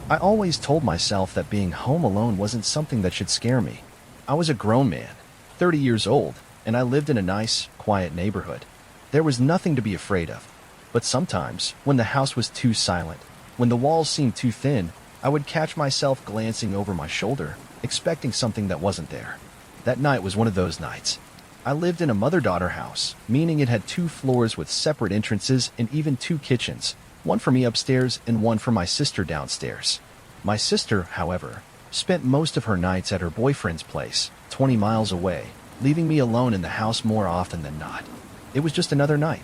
I always told myself that being home alone wasn't something that should scare me. I was a grown man, 30 years old, and I lived in a nice, quiet neighborhood. There was nothing to be afraid of. But sometimes, when the house was too silent, when the walls seemed too thin, I would catch myself glancing over my shoulder, expecting something that wasn't there. That night was one of those nights. I lived in a mother-daughter house, meaning it had 2 floors with separate entrances and even 2 kitchens, one for me upstairs and one for my sister downstairs. My sister, however, spent most of her nights at her boyfriend's place, 20 miles away, leaving me alone in the house more often than not. It was just another night.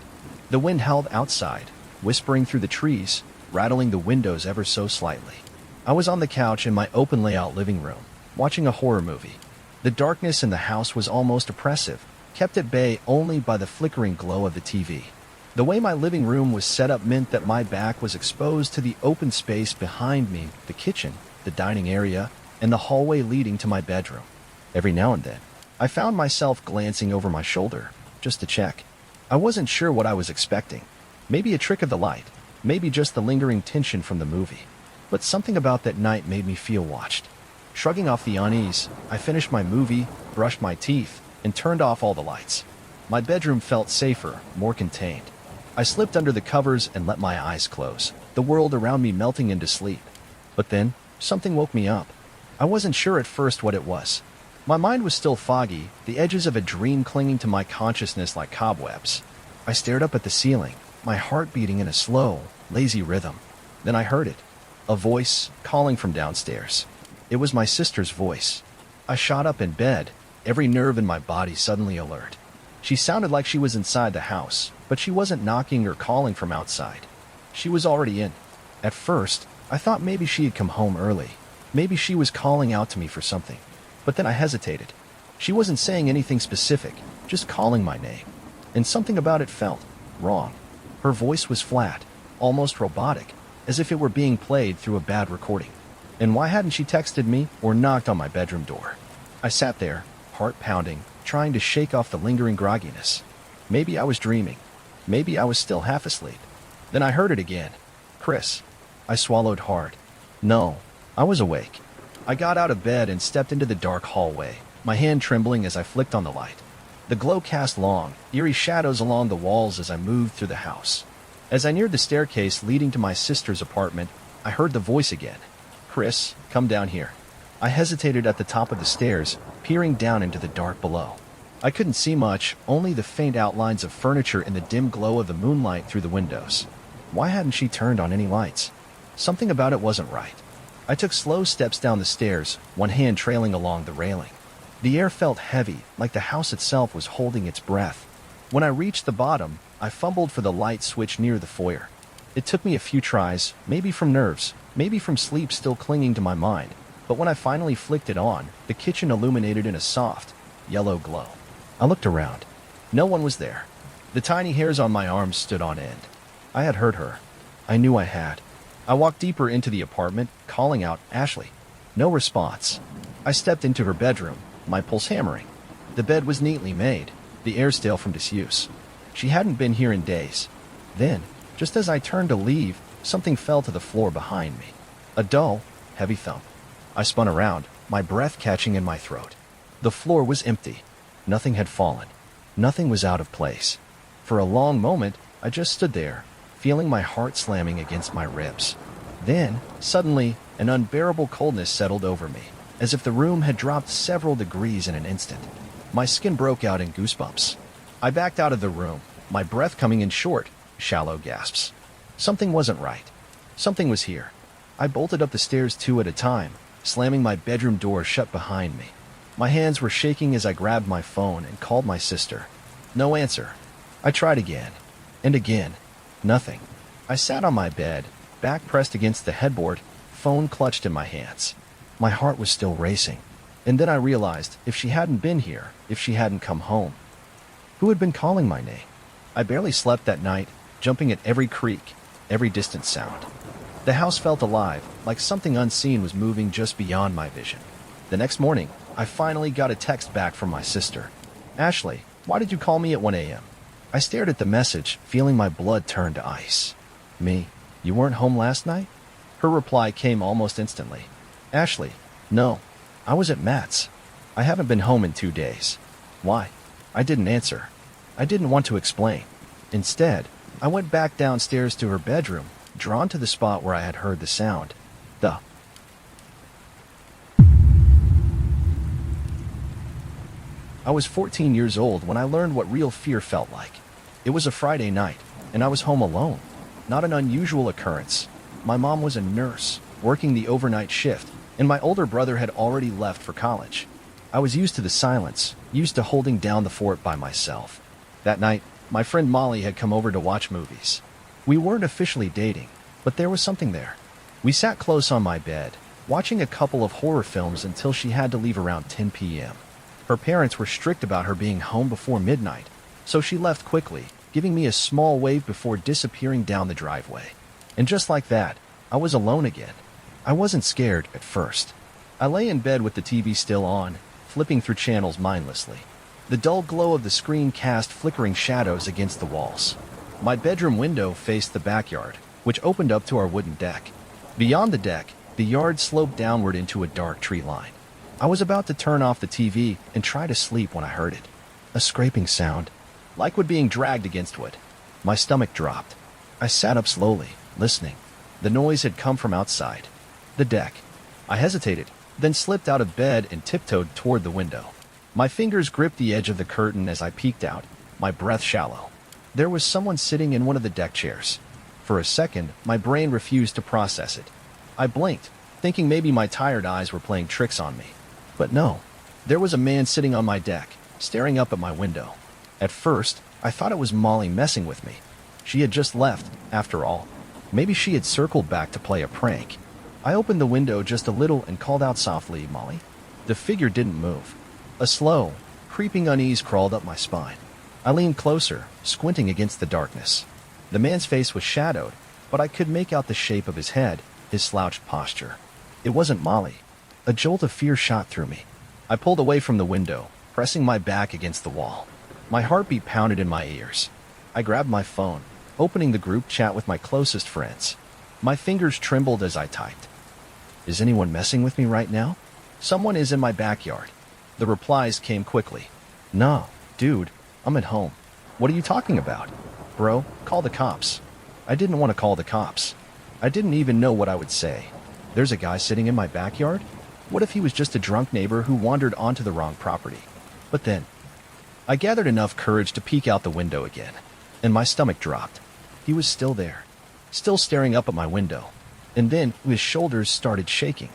The wind howled outside, whispering through the trees, rattling the windows ever so slightly. I was on the couch in my open layout living room, watching a horror movie. The darkness in the house was almost oppressive, kept at bay only by the flickering glow of the TV. The way my living room was set up meant that my back was exposed to the open space behind me, the kitchen, the dining area, and the hallway leading to my bedroom. Every now and then, I found myself glancing over my shoulder, just to check. I wasn't sure what I was expecting. Maybe a trick of the light, maybe just the lingering tension from the movie. But something about that night made me feel watched. Shrugging off the unease, I finished my movie, brushed my teeth, and turned off all the lights. My bedroom felt safer, more contained. I slipped under the covers and let my eyes close, the world around me melting into sleep. But then, something woke me up. I wasn't sure at first what it was. My mind was still foggy, the edges of a dream clinging to my consciousness like cobwebs. I stared up at the ceiling, my heart beating in a slow, lazy rhythm. Then I heard it. A voice calling from downstairs. It was my sister's voice. I shot up in bed, every nerve in my body suddenly alert. She sounded like she was inside the house, but she wasn't knocking or calling from outside. She was already in. At first, I thought maybe she had come home early. Maybe she was calling out to me for something. But then I hesitated. She wasn't saying anything specific, just calling my name. And something about it felt wrong. Her voice was flat, almost robotic, as if it were being played through a bad recording. And why hadn't she texted me or knocked on my bedroom door? I sat there, heart pounding, trying to shake off the lingering grogginess. Maybe I was dreaming. Maybe I was still half asleep. Then I heard it again. Chris. I swallowed hard. No, I was awake. I got out of bed and stepped into the dark hallway, my hand trembling as I flicked on the light. The glow cast long, eerie shadows along the walls as I moved through the house. As I neared the staircase leading to my sister's apartment, I heard the voice again. Chris, come down here. I hesitated at the top of the stairs, peering down into the dark below. I couldn't see much, only the faint outlines of furniture in the dim glow of the moonlight through the windows. Why hadn't she turned on any lights? Something about it wasn't right. I took slow steps down the stairs, one hand trailing along the railing. The air felt heavy, like the house itself was holding its breath. When I reached the bottom, I fumbled for the light switch near the foyer. It took me a few tries, maybe from nerves, maybe from sleep still clinging to my mind, but when I finally flicked it on, the kitchen illuminated in a soft, yellow glow. I looked around. No one was there. The tiny hairs on my arms stood on end. I had heard her. I knew I had. I walked deeper into the apartment, calling out, Ashley. No response. I stepped into her bedroom, my pulse hammering. The bed was neatly made, the air stale from disuse. She hadn't been here in days. Then, just as I turned to leave, something fell to the floor behind me. A dull, heavy thump. I spun around, my breath catching in my throat. The floor was empty. Nothing had fallen. Nothing was out of place. For a long moment, I just stood there, feeling my heart slamming against my ribs. Then, suddenly, an unbearable coldness settled over me, as if the room had dropped several degrees in an instant. My skin broke out in goosebumps. I backed out of the room, my breath coming in short, shallow gasps. Something wasn't right. Something was here. I bolted up the stairs 2 at a time, slamming my bedroom door shut behind me. My hands were shaking as I grabbed my phone and called my sister. No answer. I tried again. And again. Nothing. I sat on my bed, back pressed against the headboard, phone clutched in my hands. My heart was still racing. And then I realized, if she hadn't been here, if she hadn't come home, who had been calling my name? I barely slept that night, jumping at every creak, every distant sound. The house felt alive, like something unseen was moving just beyond my vision. The next morning, I finally got a text back from my sister. Ashley, why did you call me at 1 a.m.? I stared at the message, feeling my blood turn to ice. Me? You weren't home last night? Her reply came almost instantly. Ashley, no. I was at Matt's. I haven't been home in 2 days. Why? I didn't answer. I didn't want to explain. Instead, I went back downstairs to her bedroom, drawn to the spot where I had heard the sound. I was 14 years old when I learned what real fear felt like. It was a Friday night, and I was home alone. Not an unusual occurrence. My mom was a nurse, working the overnight shift, and my older brother had already left for college. I was used to the silence, used to holding down the fort by myself. That night, my friend Molly had come over to watch movies. We weren't officially dating, but there was something there. We sat close on my bed, watching a couple of horror films until she had to leave around 10 p.m. Her parents were strict about her being home before midnight, so she left quickly, giving me a small wave before disappearing down the driveway. And just like that, I was alone again. I wasn't scared at first. I lay in bed with the TV still on, flipping through channels mindlessly. The dull glow of the screen cast flickering shadows against the walls. My bedroom window faced the backyard, which opened up to our wooden deck. Beyond the deck, the yard sloped downward into a dark tree line. I was about to turn off the TV and try to sleep when I heard it. A scraping sound, like wood being dragged against wood. My stomach dropped. I sat up slowly, listening. The noise had come from outside. The deck. I hesitated, then slipped out of bed and tiptoed toward the window. My fingers gripped the edge of the curtain as I peeked out, my breath shallow. There was someone sitting in one of the deck chairs. For a second, my brain refused to process it. I blinked, thinking maybe my tired eyes were playing tricks on me. But no, there was a man sitting on my deck, staring up at my window. At first, I thought it was Molly messing with me. She had just left, after all. Maybe she had circled back to play a prank. I opened the window just a little and called out softly, "Molly." The figure didn't move. A slow, creeping unease crawled up my spine. I leaned closer, squinting against the darkness. The man's face was shadowed, but I could make out the shape of his head, his slouched posture. It wasn't Molly. A jolt of fear shot through me. I pulled away from the window, pressing my back against the wall. My heartbeat pounded in my ears. I grabbed my phone, opening the group chat with my closest friends. My fingers trembled as I typed. "Is anyone messing with me right now? Someone is in my backyard." The replies came quickly. "No, dude, I'm at home." "What are you talking about?" "Bro, call the cops." I didn't want to call the cops. I didn't even know what I would say. There's a guy sitting in my backyard? What if he was just a drunk neighbor who wandered onto the wrong property? But then, I gathered enough courage to peek out the window again, and my stomach dropped. He was still there, still staring up at my window. And then his shoulders started shaking.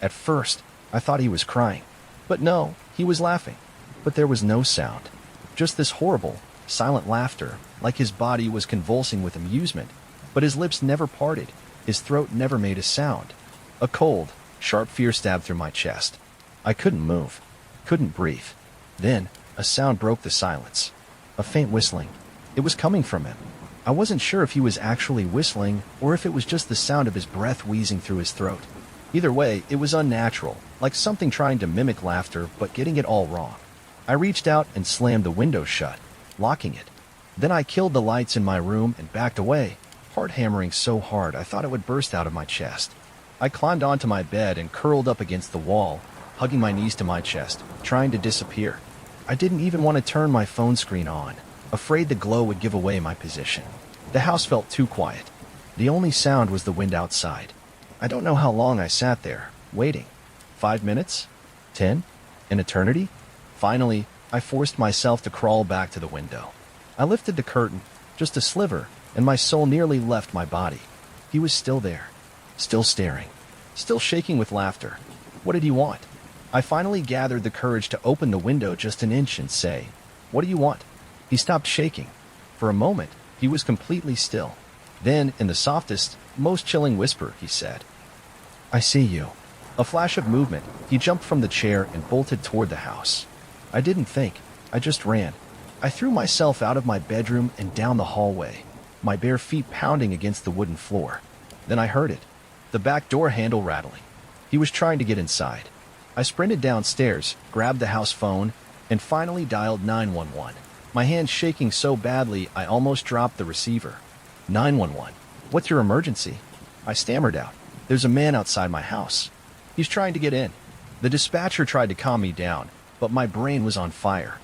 At first, I thought he was crying. But no, he was laughing. But there was no sound. Just this horrible, silent laughter, like his body was convulsing with amusement. But his lips never parted. His throat never made a sound. A cold, sharp fear stabbed through my chest. I couldn't move, couldn't breathe. Then, a sound broke the silence. A faint whistling. It was coming from him. I wasn't sure if he was actually whistling or if it was just the sound of his breath wheezing through his throat. Either way, it was unnatural, like something trying to mimic laughter but getting it all wrong. I reached out and slammed the window shut, locking it. Then I killed the lights in my room and backed away, heart hammering so hard I thought it would burst out of my chest. I climbed onto my bed and curled up against the wall, hugging my knees to my chest, trying to disappear. I didn't even want to turn my phone screen on, afraid the glow would give away my position. The house felt too quiet. The only sound was the wind outside. I don't know how long I sat there, waiting. 5 minutes? 10? An eternity? Finally, I forced myself to crawl back to the window. I lifted the curtain, just a sliver, and my soul nearly left my body. He was still there, still staring, still shaking with laughter. What did he want? I finally gathered the courage to open the window just an inch and say, "What do you want?" He stopped shaking. For a moment, he was completely still. Then, in the softest, most chilling whisper, he said, "I see you." A flash of movement, he jumped from the chair and bolted toward the house. I didn't think, I just ran. I threw myself out of my bedroom and down the hallway, my bare feet pounding against the wooden floor. Then I heard it, the back door handle rattling. He was trying to get inside. I sprinted downstairs, grabbed the house phone, and finally dialed 911. My hand shaking so badly I almost dropped the receiver. 911. What's your emergency? I stammered out. There's a man outside my house. He's trying to get in. The dispatcher tried to calm me down, but my brain was on fire.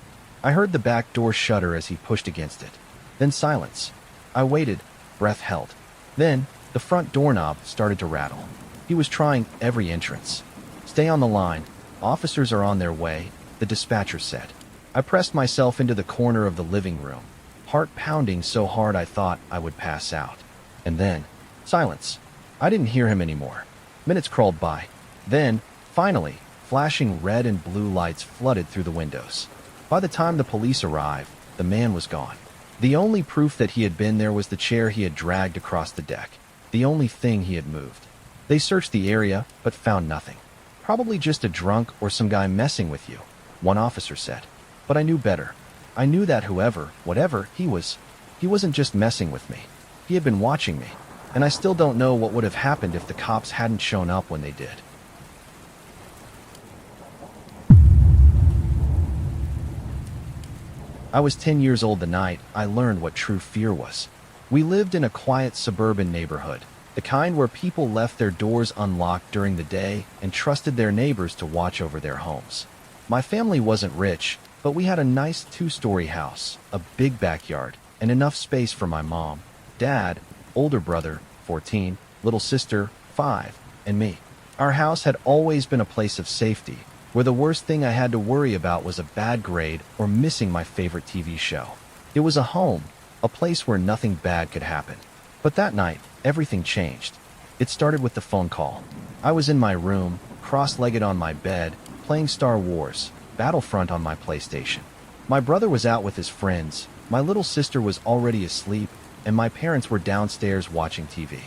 I heard the back door shudder as he pushed against it. Then silence. I waited, breath held. Then, the front doorknob started to rattle. He was trying every entrance. "Stay on the line. Officers are on their way," the dispatcher said. I pressed myself into the corner of the living room, heart pounding so hard I thought I would pass out. And then, silence. I didn't hear him anymore. Minutes crawled by. Then, finally, flashing red and blue lights flooded through the windows. By the time the police arrived, the man was gone. The only proof that he had been there was the chair he had dragged across the deck, the only thing he had moved. They searched the area, but found nothing. "Probably just a drunk or some guy messing with you," one officer said. But I knew better. I knew that whatever he wasn't just messing with me. He had been watching me, and I still don't know what would have happened if the cops hadn't shown up when they did. I was 10 years old the night I learned what true fear was. We lived in a quiet suburban neighborhood, the kind where people left their doors unlocked during the day and trusted their neighbors to watch over their homes. My family wasn't rich, but we had a nice 2-story house, a big backyard, and enough space for my mom, dad, older brother, 14, little sister, 5, and me. Our house had always been a place of safety, where the worst thing I had to worry about was a bad grade or missing my favorite TV show. It was a home, a place where nothing bad could happen. But that night, everything changed. It started with the phone call. I was in my room, cross-legged on my bed, playing Star Wars, Battlefront on my PlayStation. My brother was out with his friends, my little sister was already asleep, and my parents were downstairs watching TV.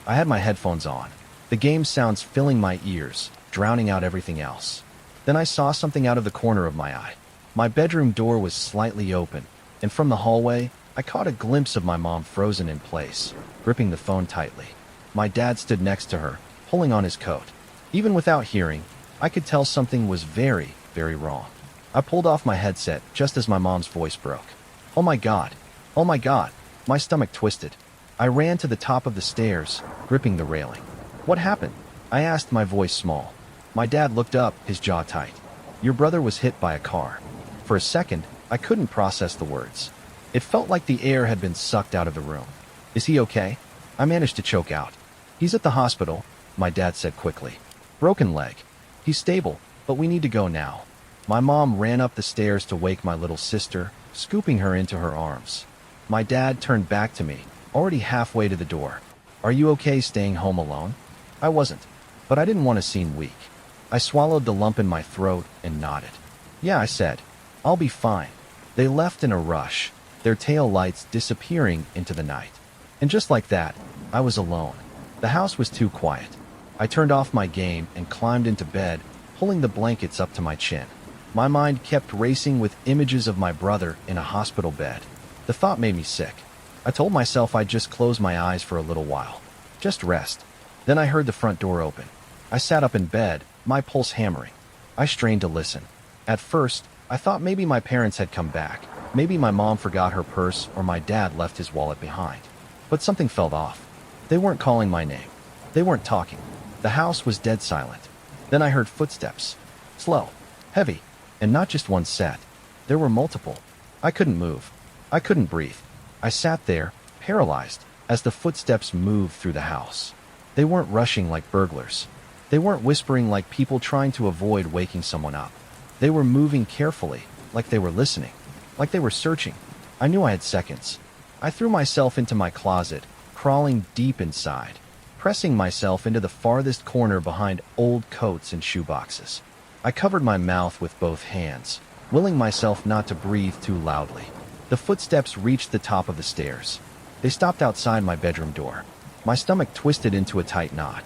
I had my headphones on, the game sounds filling my ears, drowning out everything else. Then I saw something out of the corner of my eye. My bedroom door was slightly open, and from the hallway, I caught a glimpse of my mom frozen in place, gripping the phone tightly. My dad stood next to her, pulling on his coat. Even without hearing, I could tell something was very, very wrong. I pulled off my headset just as my mom's voice broke. "Oh my God! Oh my God!" My stomach twisted. I ran to the top of the stairs, gripping the railing. "What happened?" I asked, my voice small. My dad looked up, his jaw tight. "Your brother was hit by a car." For a second, I couldn't process the words. It felt like the air had been sucked out of the room. "Is he okay?" I managed to choke out. "He's at the hospital," my dad said quickly. "Broken leg. He's stable, but we need to go now." My mom ran up the stairs to wake my little sister, scooping her into her arms. My dad turned back to me, already halfway to the door. "Are you okay staying home alone?" I wasn't, but I didn't want to seem weak. I swallowed the lump in my throat and nodded. "Yeah," I said. "I'll be fine." They left in a rush, their tail lights disappearing into the night. And just like that, I was alone. The house was too quiet. I turned off my game and climbed into bed, pulling the blankets up to my chin. My mind kept racing with images of my brother in a hospital bed. The thought made me sick. I told myself I'd just close my eyes for a little while. Just rest. Then I heard the front door open. I sat up in bed, my pulse hammering. I strained to listen. At first, I thought maybe my parents had come back. Maybe my mom forgot her purse or my dad left his wallet behind. But something felt off. They weren't calling my name. They weren't talking. The house was dead silent. Then I heard footsteps. Slow, heavy, and not just one set. There were multiple. I couldn't move. I couldn't breathe. I sat there, paralyzed, as the footsteps moved through the house. They weren't rushing like burglars. They weren't whispering like people trying to avoid waking someone up. They were moving carefully, like they were listening, like they were searching. I knew I had seconds. I threw myself into my closet, crawling deep inside, pressing myself into the farthest corner behind old coats and shoeboxes. I covered my mouth with both hands, willing myself not to breathe too loudly. The footsteps reached the top of the stairs. They stopped outside my bedroom door. My stomach twisted into a tight knot.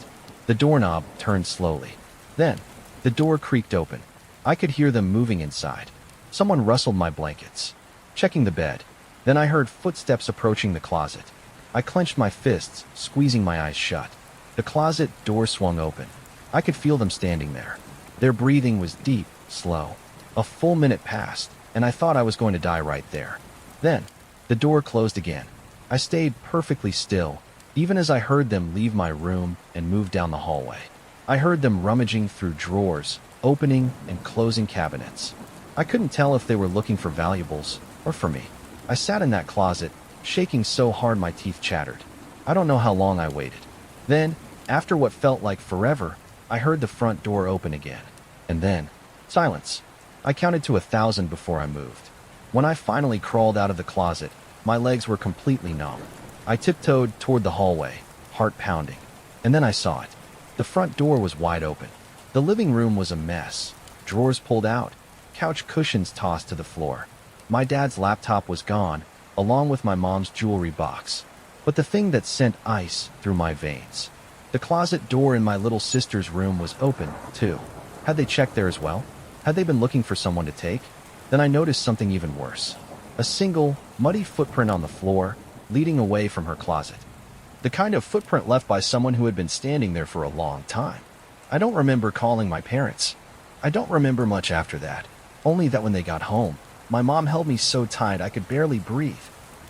The doorknob turned slowly. Then, the door creaked open. I could hear them moving inside. Someone rustled my blankets, checking the bed. Then I heard footsteps approaching the closet. I clenched my fists, squeezing my eyes shut. The closet door swung open. I could feel them standing there. Their breathing was deep, slow. A full minute passed, and I thought I was going to die right there. Then, the door closed again. I stayed perfectly still, even as I heard them leave my room and move down the hallway. I heard them rummaging through drawers, opening and closing cabinets. I couldn't tell if they were looking for valuables or for me. I sat in that closet, shaking so hard my teeth chattered. I don't know how long I waited. Then, after what felt like forever, I heard the front door open again. And then, silence. I counted to 1,000 before I moved. When I finally crawled out of the closet, my legs were completely numb. I tiptoed toward the hallway, heart pounding. And then I saw it. The front door was wide open. The living room was a mess. Drawers pulled out, couch cushions tossed to the floor. My dad's laptop was gone, along with my mom's jewelry box. But the thing that sent ice through my veins. The closet door in my little sister's room was open, too. Had they checked there as well? Had they been looking for someone to take? Then I noticed something even worse. A single, muddy footprint on the floor, leading away from her closet. The kind of footprint left by someone who had been standing there for a long time. I don't remember calling my parents. I don't remember much after that, only that when they got home, my mom held me so tight I could barely breathe.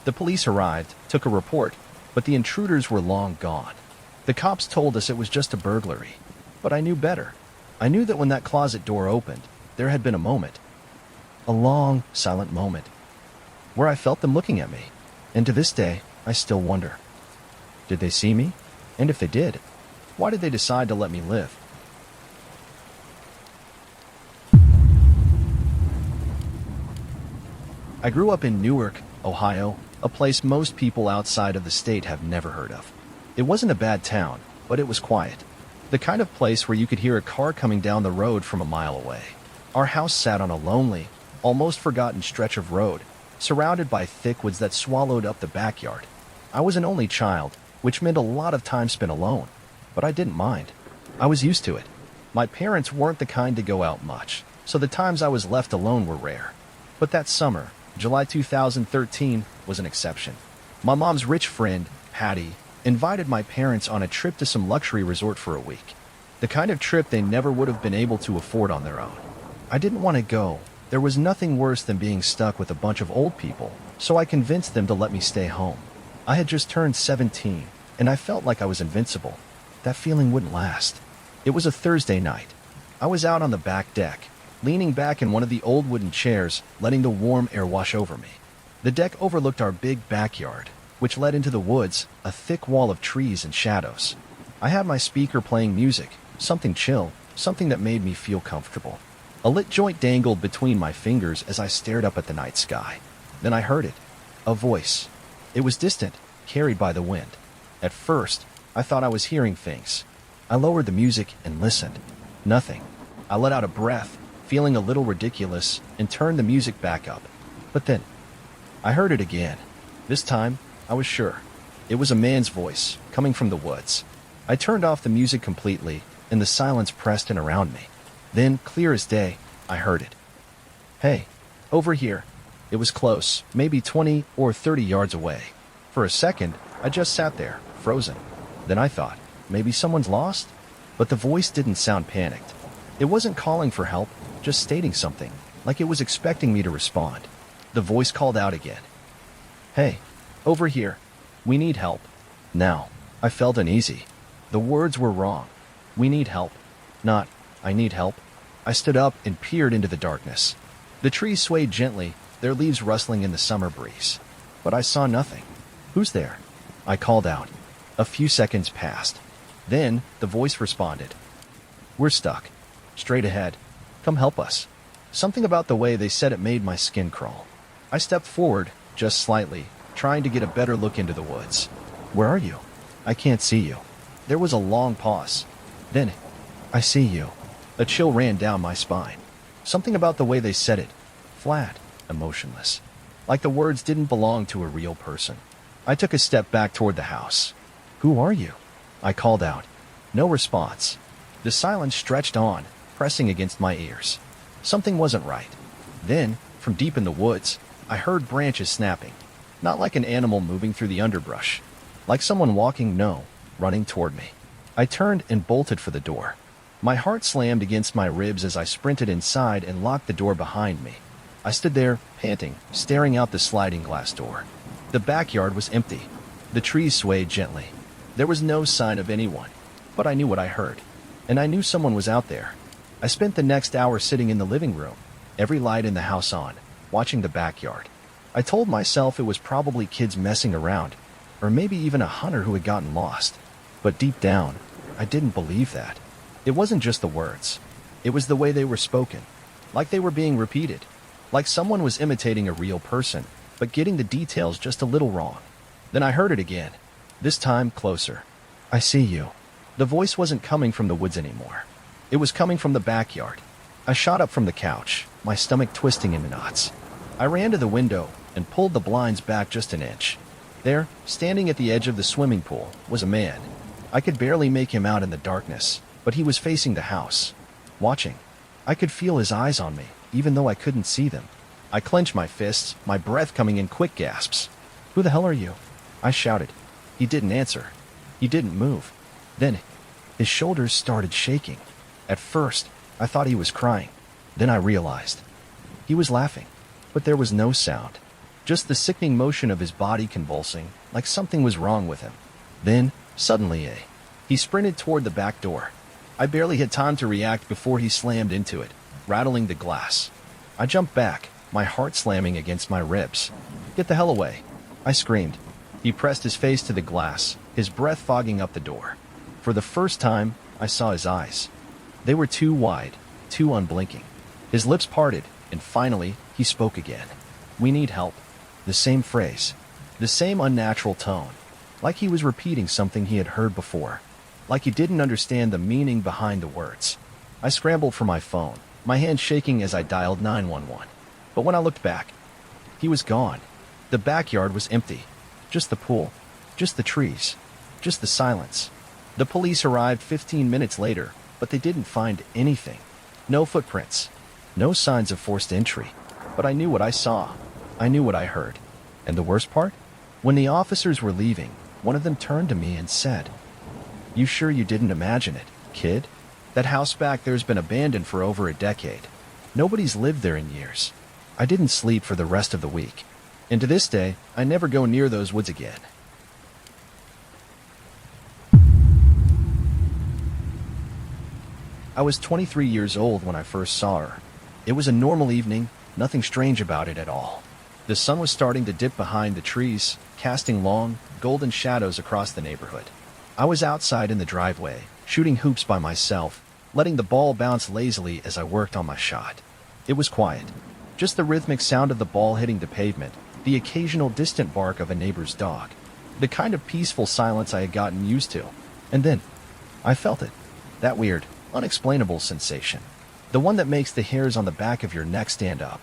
The police arrived, took a report, but the intruders were long gone. The cops told us it was just a burglary, but I knew better. I knew that when that closet door opened, there had been a moment. A long, silent moment, where I felt them looking at me, and to this day, I still wonder. Did they see me? And if they did, why did they decide to let me live? I grew up in Newark, Ohio, a place most people outside of the state have never heard of. It wasn't a bad town, but it was quiet. The kind of place where you could hear a car coming down the road from a mile away. Our house sat on a lonely, almost forgotten stretch of road, surrounded by thick woods that swallowed up the backyard. I was an only child, which meant a lot of time spent alone, but I didn't mind. I was used to it. My parents weren't the kind to go out much, so the times I was left alone were rare. But that summer, July 2013, was an exception. My mom's rich friend, Patty, invited my parents on a trip to some luxury resort for a week. The kind of trip they never would have been able to afford on their own. I didn't want to go. There was nothing worse than being stuck with a bunch of old people, so I convinced them to let me stay home. I had just turned 17, and I felt like I was invincible. That feeling wouldn't last. It was a Thursday night. I was out on the back deck, leaning back in one of the old wooden chairs, letting the warm air wash over me. The deck overlooked our big backyard, which led into the woods, a thick wall of trees and shadows. I had my speaker playing music, something chill, something that made me feel comfortable. A lit joint dangled between my fingers as I stared up at the night sky. Then I heard it. A voice. It was distant, carried by the wind. At first, I thought I was hearing things. I lowered the music and listened. Nothing. I let out a breath, feeling a little ridiculous, and turned the music back up. But then, I heard it again. This time, I was sure. It was a man's voice, coming from the woods. I turned off the music completely, and the silence pressed in around me. Then, clear as day, I heard it. "Hey, over here." It was close, maybe 20 or 30 yards away. For a second, I just sat there, frozen. Then I thought, maybe someone's lost? But the voice didn't sound panicked. It wasn't calling for help, just stating something, like it was expecting me to respond. The voice called out again. "Hey, over here. We need help." Now, I felt uneasy. The words were wrong. We need help. Not, I need help. I stood up and peered into the darkness. The trees swayed gently, their leaves rustling in the summer breeze. But I saw nothing. "Who's there?" I called out. A few seconds passed. Then, the voice responded. "We're stuck. Straight ahead. Come help us." Something about the way they said it made my skin crawl. I stepped forward, just slightly, trying to get a better look into the woods. "Where are you?" "I can't see you." There was a long pause. Then, "I see you." A chill ran down my spine. Something about the way they said it. Flat, emotionless. Like the words didn't belong to a real person. I took a step back toward the house. "Who are you?" I called out. No response. The silence stretched on, pressing against my ears. Something wasn't right. Then, from deep in the woods, I heard branches snapping. Not like an animal moving through the underbrush. Like someone walking, no, running toward me. I turned and bolted for the door. My heart slammed against my ribs as I sprinted inside and locked the door behind me. I stood there, panting, staring out the sliding glass door. The backyard was empty. The trees swayed gently. There was no sign of anyone, but I knew what I heard, and I knew someone was out there. I spent the next hour sitting in the living room, every light in the house on, watching the backyard. I told myself it was probably kids messing around, or maybe even a hunter who had gotten lost. But deep down, I didn't believe that. It wasn't just the words. It was the way they were spoken, like they were being repeated, like someone was imitating a real person, but getting the details just a little wrong. Then I heard it again, this time closer. "I see you." The voice wasn't coming from the woods anymore. It was coming from the backyard. I shot up from the couch, my stomach twisting into knots. I ran to the window and pulled the blinds back just an inch. There, standing at the edge of the swimming pool, was a man. I could barely make him out in the darkness, but he was facing the house, watching. I could feel his eyes on me, even though I couldn't see them. I clenched my fists, my breath coming in quick gasps. "Who the hell are you?" I shouted. He didn't answer. He didn't move. Then, his shoulders started shaking. At first, I thought he was crying. Then I realized. He was laughing, but there was no sound. Just the sickening motion of his body convulsing, like something was wrong with him. Then, suddenly, he sprinted toward the back door. I barely had time to react before he slammed into it, rattling the glass. I jumped back, my heart slamming against my ribs. "Get the hell away!" I screamed. He pressed his face to the glass, his breath fogging up the door. For the first time, I saw his eyes. They were too wide, too unblinking. His lips parted, and finally, he spoke again. "We need help." The same phrase, the same unnatural tone, like he was repeating something he had heard before, like he didn't understand the meaning behind the words. I scrambled for my phone, my hand shaking as I dialed 911. But when I looked back, he was gone. The backyard was empty. Just the pool, just the trees, just the silence. The police arrived 15 minutes later, but they didn't find anything. No footprints, no signs of forced entry. But I knew what I saw. I knew what I heard. And the worst part? When the officers were leaving, one of them turned to me and said, "You sure you didn't imagine it, kid? That house back there's been abandoned for over a decade. Nobody's lived there in years." I didn't sleep for the rest of the week. And to this day, I never go near those woods again. I was 23 years old when I first saw her. It was a normal evening, nothing strange about it at all. The sun was starting to dip behind the trees, casting long, golden shadows across the neighborhood. I was outside in the driveway, shooting hoops by myself, letting the ball bounce lazily as I worked on my shot. It was quiet. Just the rhythmic sound of the ball hitting the pavement, the occasional distant bark of a neighbor's dog. The kind of peaceful silence I had gotten used to. And then, I felt it. That weird, unexplainable sensation. The one that makes the hairs on the back of your neck stand up.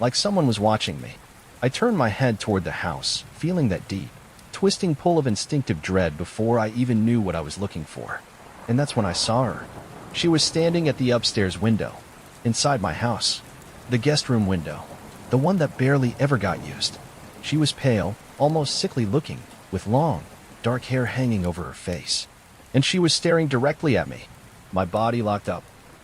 Like someone was watching me. I turned my head toward the house, feeling that deep, twisting pull of instinctive dread before I even knew what I was looking for. And that's when I saw her. She was standing at the upstairs window, inside my house. The guest room window. The one that barely ever got used. She was pale, almost sickly looking, with long, dark hair hanging over her face. And she was staring directly at me. My body locked up.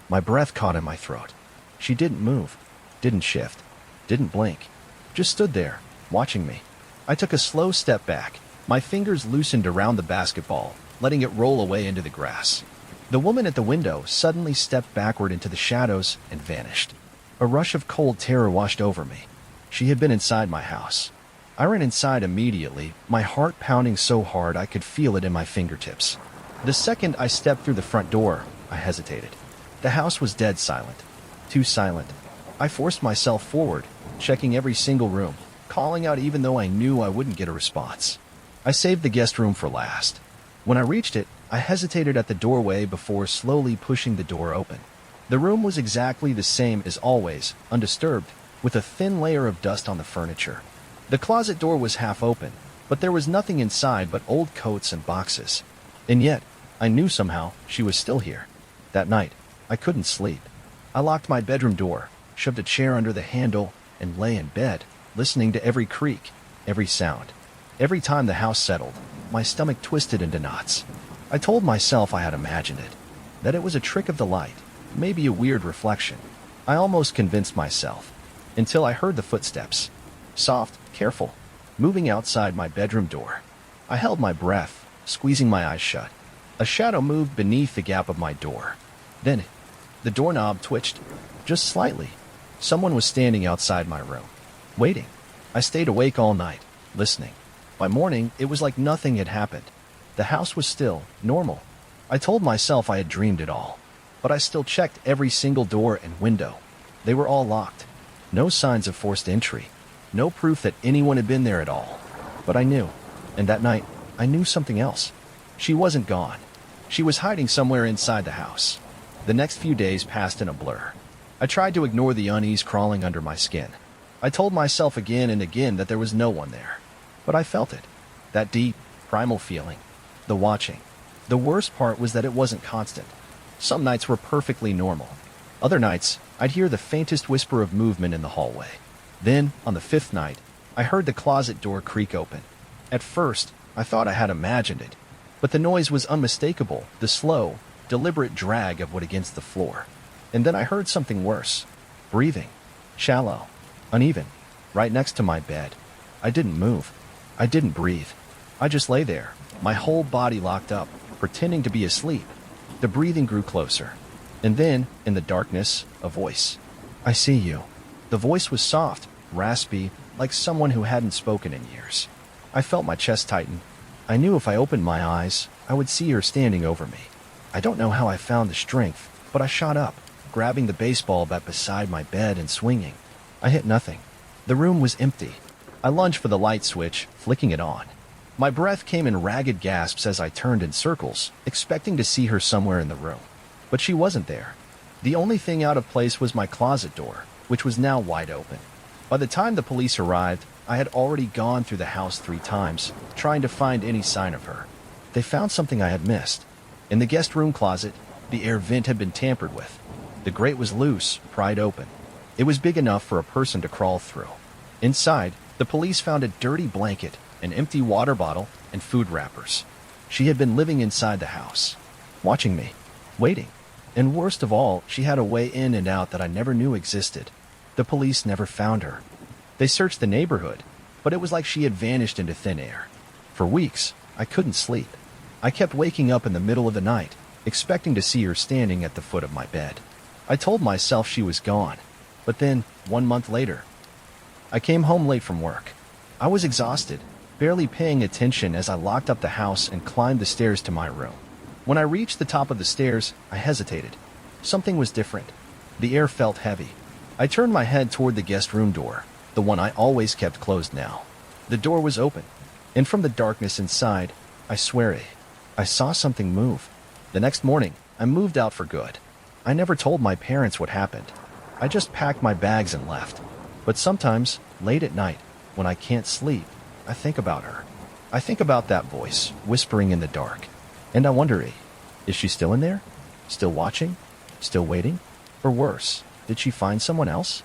My breath caught in my throat. She didn't move, didn't shift, didn't blink. Just stood there, watching me. I took a slow step back. My fingers loosened around the basketball, letting it roll away into the grass. The woman at the window suddenly stepped backward into the shadows and vanished. A rush of cold terror washed over me. She had been inside my house. I ran inside immediately, my heart pounding so hard I could feel it in my fingertips. The second I stepped through the front door, I hesitated. The house was dead silent. Too silent. I forced myself forward, checking every single room, calling out even though I knew I wouldn't get a response. I saved the guest room for last. When I reached it, I hesitated at the doorway before slowly pushing the door open. The room was exactly the same as always, undisturbed, with a thin layer of dust on the furniture. The closet door was half open, but there was nothing inside but old coats and boxes. And yet, I knew somehow she was still here. That night, I couldn't sleep. I locked my bedroom door, shoved a chair under the handle, and lay in bed, listening to every creak, every sound. Every time the house settled, my stomach twisted into knots. I told myself I had imagined it, that it was a trick of the light, maybe a weird reflection. I almost convinced myself, until I heard the footsteps. Soft, careful, moving outside my bedroom door. I held my breath, squeezing my eyes shut. A shadow moved beneath the gap of my door. Then, the doorknob twitched, just slightly. Someone was standing outside my room, waiting. I stayed awake all night, listening. By morning, it was like nothing had happened. The house was still normal. I told myself I had dreamed it all, but I still checked every single door and window. They were all locked. No signs of forced entry. No proof that anyone had been there at all. But I knew, and that night, I knew something else. She wasn't gone. She was hiding somewhere inside the house. The next few days passed in a blur. I tried to ignore the unease crawling under my skin. I told myself again and again that there was no one there. But I felt it. That deep, primal feeling. The watching. The worst part was that it wasn't constant. Some nights were perfectly normal. Other nights, I'd hear the faintest whisper of movement in the hallway. Then, on the fifth night, I heard the closet door creak open. At first, I thought I had imagined it. But the noise was unmistakable, the slow, deliberate drag of wood against the floor. And then I heard something worse. Breathing. Shallow. Uneven. Right next to my bed. I didn't move. I didn't breathe. I just lay there, my whole body locked up, pretending to be asleep. The breathing grew closer. And then, in the darkness, a voice. "I see you." The voice was soft, raspy, like someone who hadn't spoken in years. I felt my chest tighten. I knew if I opened my eyes, I would see her standing over me. I don't know how I found the strength, but I shot up, grabbing the baseball bat beside my bed and swinging. I hit nothing. The room was empty. I lunged for the light switch, flicking it on. My breath came in ragged gasps as I turned in circles, expecting to see her somewhere in the room. But she wasn't there. The only thing out of place was my closet door, which was now wide open. By the time the police arrived, I had already gone through the house 3 times, trying to find any sign of her. They found something I had missed. In the guest room closet, the air vent had been tampered with. The grate was loose, pried open. It was big enough for a person to crawl through. Inside, the police found a dirty blanket, an empty water bottle, and food wrappers. She had been living inside the house, watching me, waiting. And worst of all, she had a way in and out that I never knew existed. The police never found her. They searched the neighborhood, but it was like she had vanished into thin air. For weeks, I couldn't sleep. I kept waking up in the middle of the night, expecting to see her standing at the foot of my bed. I told myself she was gone, but then, 1 month later, I came home late from work. I was exhausted, barely paying attention as I locked up the house and climbed the stairs to my room. When I reached the top of the stairs, I hesitated. Something was different. The air felt heavy. I turned my head toward the guest room door, the one I always kept closed now. The door was open, and from the darkness inside, I swear I saw something move. The next morning, I moved out for good. I never told my parents what happened. I just packed my bags and left. But sometimes, late at night, when I can't sleep, I think about her. I think about that voice, whispering in the dark. And I wonder, is she still in there? Still watching? Still waiting? Or worse, did she find someone else?